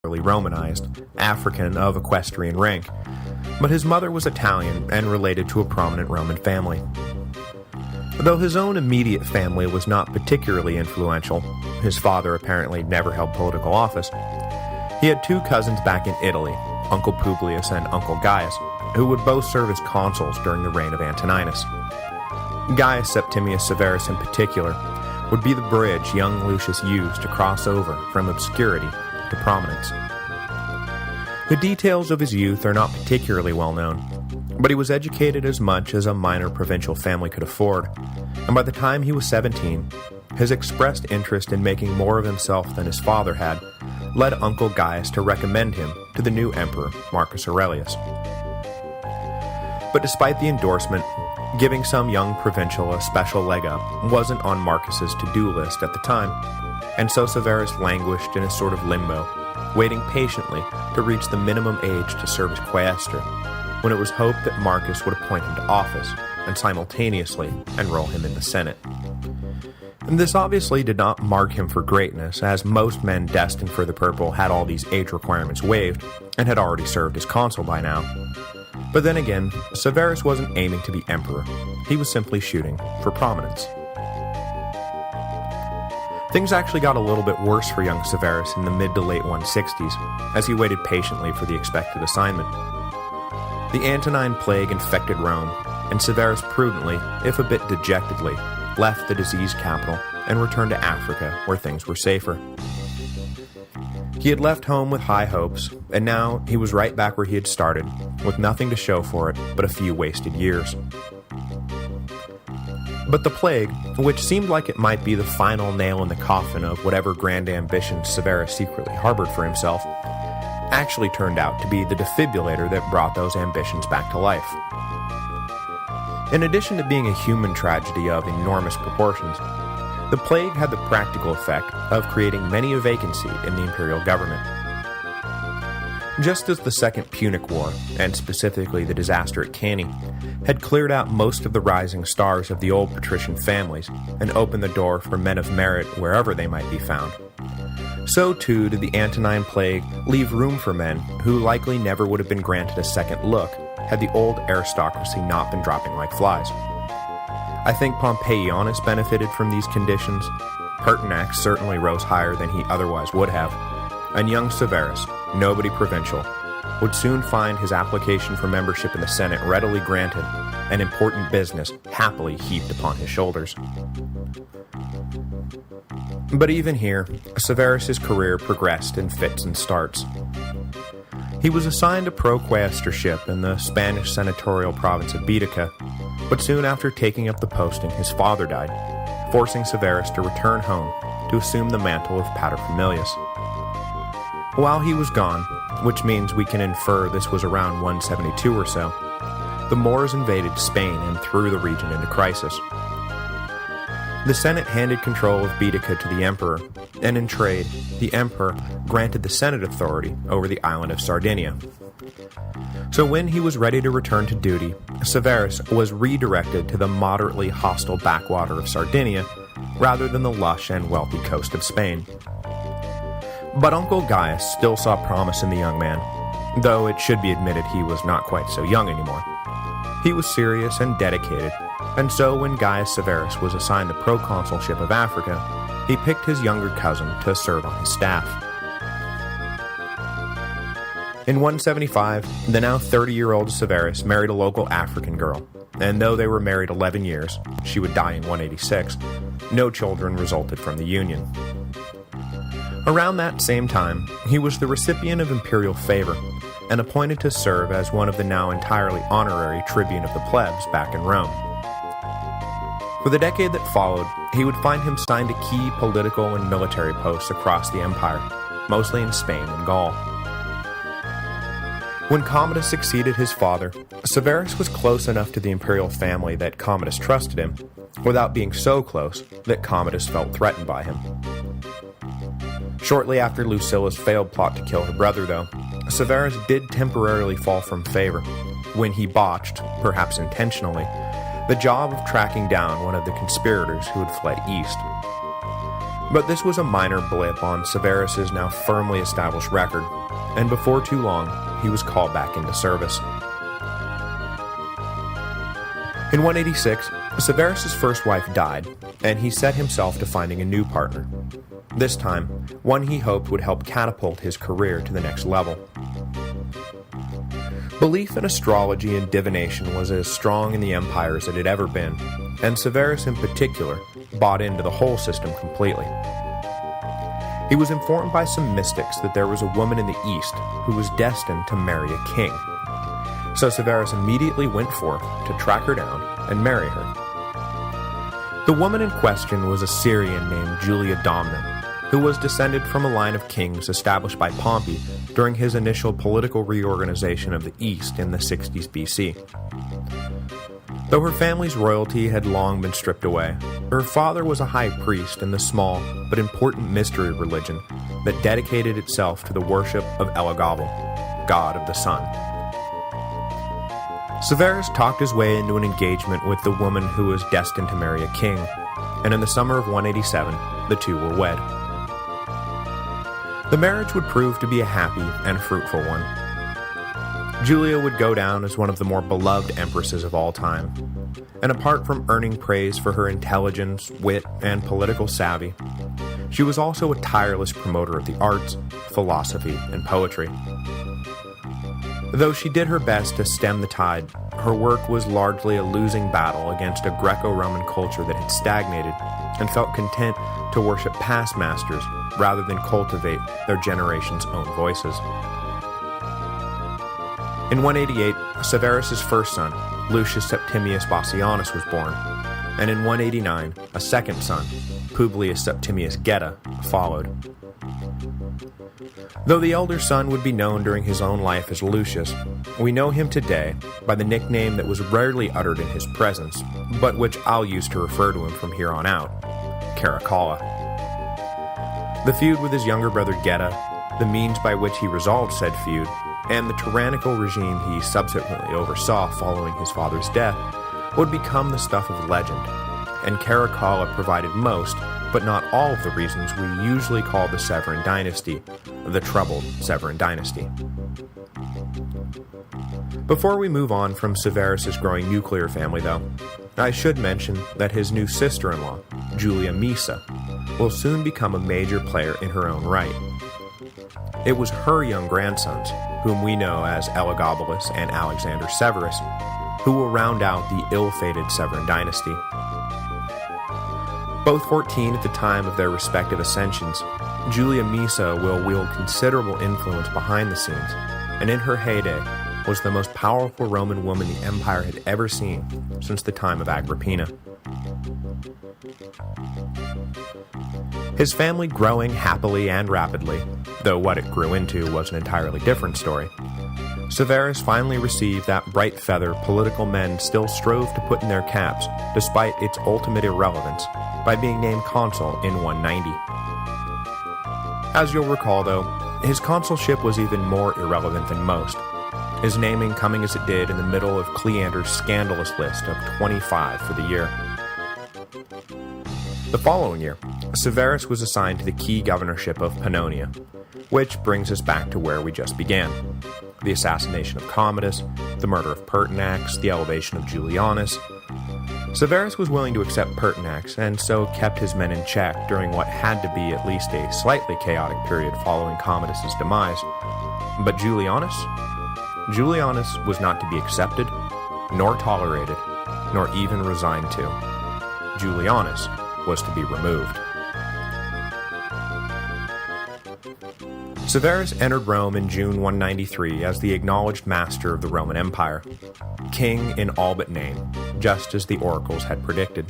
Romanized, African of equestrian rank, but his mother was Italian and related to a prominent Roman family. Though his own immediate family was not particularly influential, his father apparently never held political office, he had two cousins back in Italy, Uncle Publius and Uncle Gaius, who would both serve as consuls during the reign of Antoninus. Gaius Septimius Severus in particular would be the bridge young Lucius used to cross over from obscurity to prominence. The details of his youth are not particularly well known, but he was educated as much as a minor provincial family could afford, and by the time he was 17, his expressed interest in making more of himself than his father had led Uncle Gaius to recommend him to the new emperor, Marcus Aurelius. But despite the endorsement, giving some young provincial a special leg up wasn't on Marcus's to-do list at the time, and so Severus languished in a sort of limbo, waiting patiently to reach the minimum age to serve as quaestor, when it was hoped that Marcus would appoint him to office and simultaneously enroll him in the Senate. And this obviously did not mark him for greatness, as most men destined for the purple had all these age requirements waived and had already served as consul by now. But then again, Severus wasn't aiming to be emperor, he was simply shooting for prominence. Things actually got a little bit worse for young Severus in the mid to late 160s, as he waited patiently for the expected assignment. The Antonine Plague infected Rome, and Severus prudently, if a bit dejectedly, left the disease capital and returned to Africa where things were safer. He had left home with high hopes, and now he was right back where he had started, with nothing to show for it but a few wasted years. But the plague, which seemed like it might be the final nail in the coffin of whatever grand ambitions Severus secretly harbored for himself, actually turned out to be the defibrillator that brought those ambitions back to life. In addition to being a human tragedy of enormous proportions, the plague had the practical effect of creating many a vacancy in the imperial government. Just as the Second Punic War, and specifically the disaster at Cannae, had cleared out most of the rising stars of the old patrician families and opened the door for men of merit wherever they might be found, so too did the Antonine Plague leave room for men who likely never would have been granted a second look had the old aristocracy not been dropping like flies. I think Pompeianus benefited from these conditions, Pertinax certainly rose higher than he otherwise would have, and young Severus, nobody provincial, would soon find his application for membership in the Senate readily granted, and important business happily heaped upon his shoulders. But even here, Severus's career progressed in fits and starts. He was assigned a proquaestorship in the Spanish senatorial province of Baetica, but soon after taking up the posting his father died, forcing Severus to return home to assume the mantle of paterfamilias. While he was gone, which means we can infer this was around 172 or so, the Moors invaded Spain and threw the region into crisis. The Senate handed control of Baetica to the emperor, and in trade, the emperor granted the Senate authority over the island of Sardinia. So when he was ready to return to duty, Severus was redirected to the moderately hostile backwater of Sardinia, rather than the lush and wealthy coast of Spain. But Uncle Gaius still saw promise in the young man, though it should be admitted he was not quite so young anymore. He was serious and dedicated, and so when Gaius Severus was assigned the proconsulship of Africa, he picked his younger cousin to serve on his staff. In 175, the now 30-year-old Severus married a local African girl, and though they were married 11 years, she would die in 186, no children resulted from the union. Around that same time, he was the recipient of imperial favor, and appointed to serve as one of the now entirely honorary tribune of the plebs back in Rome. For the decade that followed, he would find him signed to key political and military posts across the empire, mostly in Spain and Gaul. When Commodus succeeded his father, Severus was close enough to the imperial family that Commodus trusted him, without being so close that Commodus felt threatened by him. Shortly after Lucilla's failed plot to kill her brother, though, Severus did temporarily fall from favor, when he botched, perhaps intentionally, the job of tracking down one of the conspirators who had fled east. But this was a minor blip on Severus's now firmly established record, and before too long, he was called back into service. In 186, Severus's first wife died, and he set himself to finding a new partner. This time, one he hoped would help catapult his career to the next level. Belief in astrology and divination was as strong in the empire as it had ever been, and Severus in particular bought into the whole system completely. He was informed by some mystics that there was a woman in the east who was destined to marry a king. So Severus immediately went forth to track her down and marry her. The woman in question was a Syrian named Julia Domna, who was descended from a line of kings established by Pompey during his initial political reorganization of the East in the 60s BC. Though her family's royalty had long been stripped away, her father was a high priest in the small but important mystery religion that dedicated itself to the worship of Elagabalus, god of the sun. Severus talked his way into an engagement with the woman who was destined to marry a king, and in the summer of 187, the two were wed. The marriage would prove to be a happy and fruitful one. Julia would go down as one of the more beloved empresses of all time, and apart from earning praise for her intelligence, wit, and political savvy, she was also a tireless promoter of the arts, philosophy, and poetry. Though she did her best to stem the tide, her work was largely a losing battle against a Greco-Roman culture that had stagnated and felt content to worship past masters rather than cultivate their generation's own voices. In 188, Severus's first son, Lucius Septimius Bassianus, was born, and in 189, a second son, Publius Septimius Geta, followed. Though the elder son would be known during his own life as Lucius, we know him today by the nickname that was rarely uttered in his presence, but which I'll use to refer to him from here on out, Caracalla. The feud with his younger brother Geta, the means by which he resolved said feud, and the tyrannical regime he subsequently oversaw following his father's death would become the stuff of legend, and Caracalla provided most, but not all of the reasons we usually call the Severan dynasty, the troubled Severan dynasty. Before we move on from Severus's growing nuclear family, though, I should mention that his new sister-in-law, Julia Maesa, will soon become a major player in her own right. It was her young grandsons, whom we know as Elagabalus and Alexander Severus, who will round out the ill-fated Severan dynasty. Both 14 at the time of their respective ascensions, Julia Maesa will wield considerable influence behind the scenes, and in her heyday was the most powerful Roman woman the empire had ever seen since the time of Agrippina. His family growing happily and rapidly, though what it grew into was an entirely different story, Severus finally received that bright feather political men still strove to put in their caps, despite its ultimate irrelevance, by being named consul in 190. As you'll recall, though, his consulship was even more irrelevant than most, his naming coming as it did in the middle of Cleander's scandalous list of 25 for the year. The following year, Severus was assigned to the key governorship of Pannonia, which brings us back to where we just began. The assassination of Commodus, the murder of Pertinax, the elevation of Julianus. Severus was willing to accept Pertinax, and so kept his men in check during what had to be at least a slightly chaotic period following Commodus's demise. But Julianus was not to be accepted, nor tolerated, nor even resigned to. Julianus was to be removed. Severus entered Rome in June 193 as the acknowledged master of the Roman Empire, king in all but name, just as the oracles had predicted.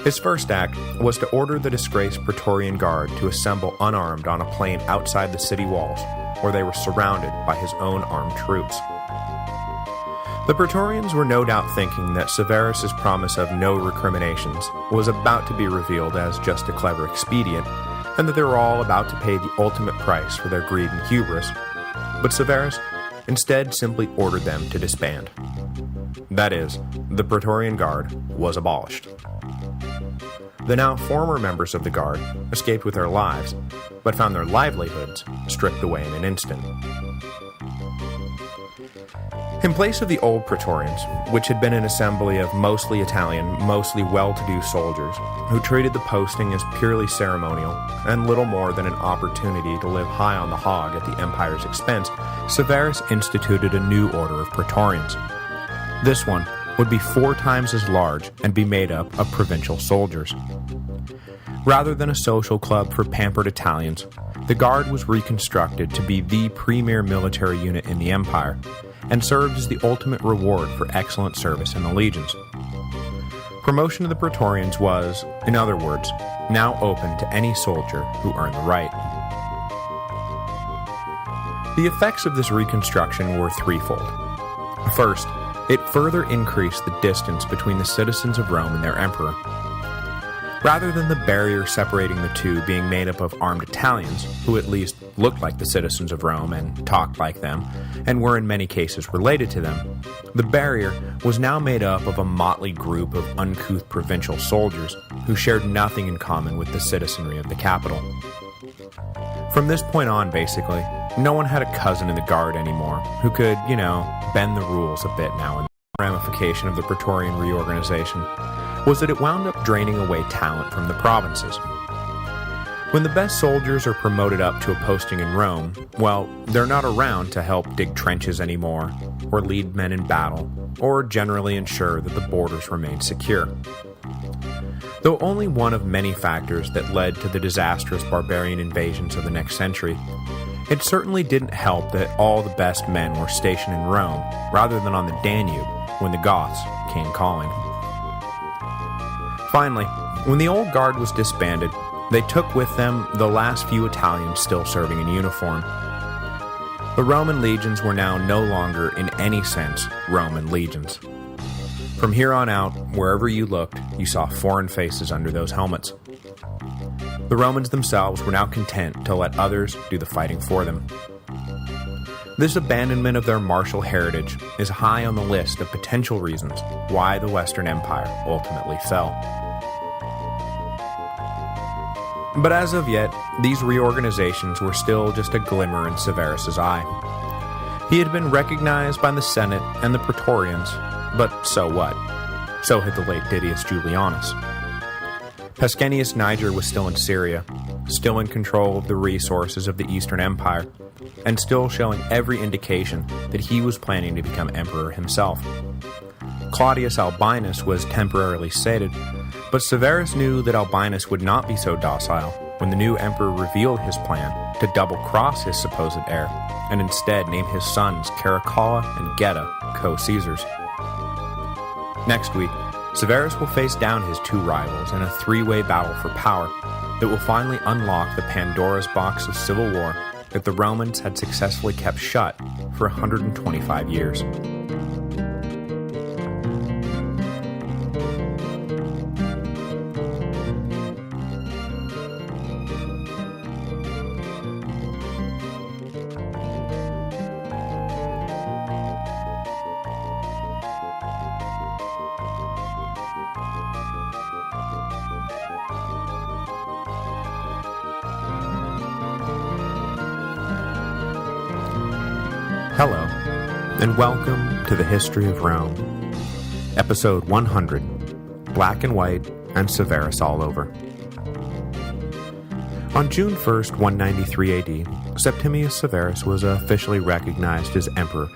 His first act was to order the disgraced Praetorian Guard to assemble unarmed on a plain outside the city walls, where they were surrounded by his own armed troops. The Praetorians were no doubt thinking that Severus's promise of no recriminations was about to be revealed as just a clever expedient, and that they were all about to pay the ultimate price for their greed and hubris, but Severus instead simply ordered them to disband. That is, the Praetorian Guard was abolished. The now former members of the Guard escaped with their lives, but found their livelihoods stripped away in an instant. In place of the old Praetorians, which had been an assembly of mostly Italian, mostly well-to-do soldiers, who treated the posting as purely ceremonial and little more than an opportunity to live high on the hog at the empire's expense, Severus instituted a new order of Praetorians. This one would be 4 times as large and be made up of provincial soldiers. Rather than a social club for pampered Italians, the Guard was reconstructed to be the premier military unit in the empire, and served as the ultimate reward for excellent service in the legions. Promotion of the Praetorians was, in other words, now open to any soldier who earned the right. The effects of this reconstruction were threefold. First, it further increased the distance between the citizens of Rome and their emperor. Rather than the barrier separating the two being made up of armed Italians, who at least looked like the citizens of Rome and talked like them, and were in many cases related to them, the barrier was now made up of a motley group of uncouth provincial soldiers who shared nothing in common with the citizenry of the capital. From this point on, basically, no one had a cousin in the Guard anymore who could, bend the rules a bit now and then. The ramification of the Praetorian reorganization was that it wound up draining away talent from the provinces. When the best soldiers are promoted up to a posting in Rome, well, they're not around to help dig trenches anymore, or lead men in battle, or generally ensure that the borders remain secure. Though only one of many factors that led to the disastrous barbarian invasions of the next century, it certainly didn't help that all the best men were stationed in Rome rather than on the Danube when the Goths came calling. Finally, when the old Guard was disbanded, they took with them the last few Italians still serving in uniform. The Roman legions were now no longer, in any sense, Roman legions. From here on out, wherever you looked, you saw foreign faces under those helmets. The Romans themselves were now content to let others do the fighting for them. This abandonment of their martial heritage is high on the list of potential reasons why the Western Empire ultimately fell. But as of yet, these reorganizations were still just a glimmer in Severus's eye. He had been recognized by the Senate and the Praetorians, but so what? So had the late Didius Julianus. Pescennius Niger was still in Syria, still in control of the resources of the Eastern Empire, and still showing every indication that he was planning to become emperor himself. Claudius Albinus was temporarily sated, but Severus knew that Albinus would not be so docile when the new emperor revealed his plan to double-cross his supposed heir, and instead name his sons Caracalla and Geta co-Caesars. Next week, Severus will face down his two rivals in a three-way battle for power that will finally unlock the Pandora's box of civil war that the Romans had successfully kept shut for 125 years. Hello, and welcome to the History of Rome, Episode 100, Black and White and Severus All Over. On June 1st, 193 AD, Septimius Severus was officially recognized as emperor